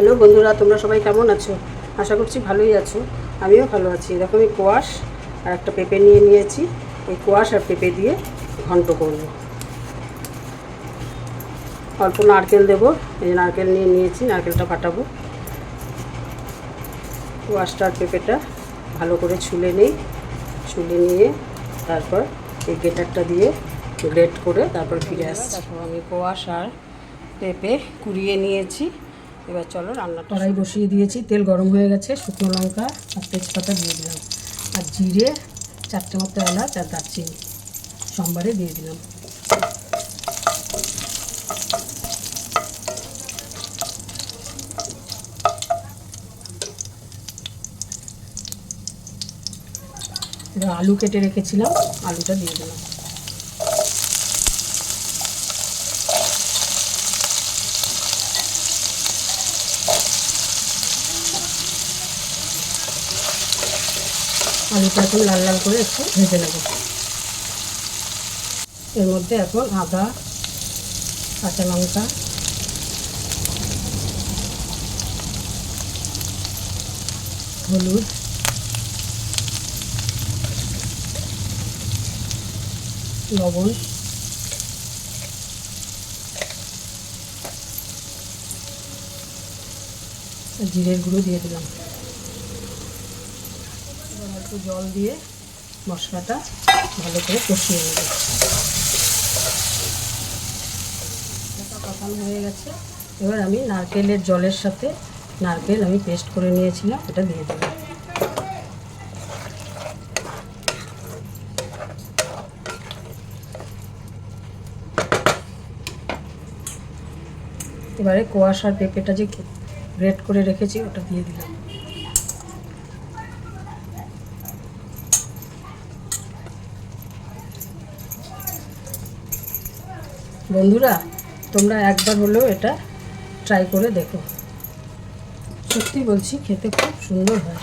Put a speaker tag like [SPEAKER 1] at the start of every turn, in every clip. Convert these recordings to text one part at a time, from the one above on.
[SPEAKER 1] Hello বন্ধুরা, তোমরা সবাই কেমন আছো? আশা করছি ভালোই আছো। আমিও ভালো আছি। এরকম আমি কোয়াশ আর একটা পেঁপে নিয়ে নিয়েছি। এই কোয়াশ আর পেঁপে দিয়ে ঘন্ট করব। অল্প নারকেল দেবো। এই নারকেল নিয়ে নিয়েছি, নারকেলটা ফাটাবো। কোয়াশটা আর পেঁপেটা ভালো করে ছুলে নিই। ছুলে নিয়ে তারপর এই গ্রেটারটা দিয়ে গ্রেট করে তারপর ফিরে আসছি। তারপর আমি কোয়াশ আর পেঁপে কুড়িয়ে নিয়েছি। এবার চলো রান্নাটা। কড়াই বসিয়ে দিয়েছি, তেল গরম হয়ে গেছে। শুকনো লঙ্কা আর তেজপাতা দিয়ে দিলাম, আর জিরে, 4টে মতো এলাচ আর দারচিনি সোমবারে দিয়ে দিলাম। এবার আলু কেটে রেখেছিলাম, আলুটা দিয়ে দিলাম। আলুটা এখন লাল লাল করে একটু ভেজে নেব। এর মধ্যে এখন আদা, কাঁচা লঙ্কা, হলুদ, লবণ, জিরের গুঁড়ো দিয়ে দিলাম। এবার একটু জল দিয়ে মশলাটা ভালো করে কষিয়ে নেব। কষানো হয়ে গেছে। এবার আমি নারকেলের জলের সাথে নারকেল আমি পেস্ট করে নিয়েছিলাম, এটা দিয়ে দেব। এবারে কোয়াশ আর পেঁপেটা যে গ্রেট করে রেখেছি ওটা দিয়ে দিলাম। বন্ধুরা, তোমরা একবার হলেও এটা ট্রাই করে দেখো। সত্যি বলছি, খেতে খুব সুন্দর হয়।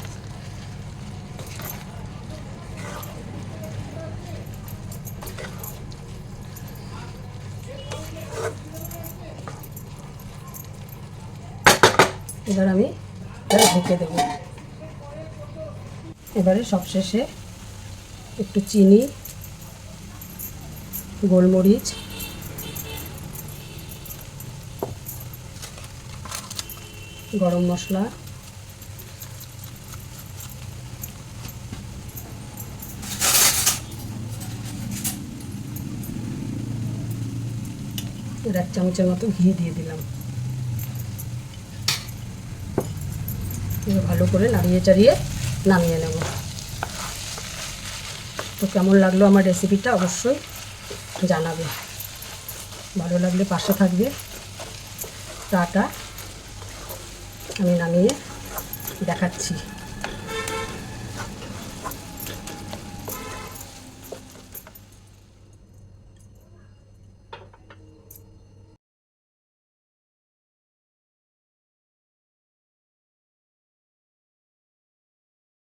[SPEAKER 1] এবার আমি এটা ঢেকে দেব। এবারে সবশেষে একটু চিনি, গোলমরিচ, গরম মশলা, এর 1 চামচের মতো ঘি দিয়ে দিলাম। এবার ভালো করে নাড়িয়ে চাড়িয়ে নামিয়ে নেব। তো কেমন লাগলো আমার রেসিপিটা অবশ্যই জানাবে। ভালো লাগলে পাশে থাকবে। টাটা। আমি নামিয়ে দেখাচ্ছি।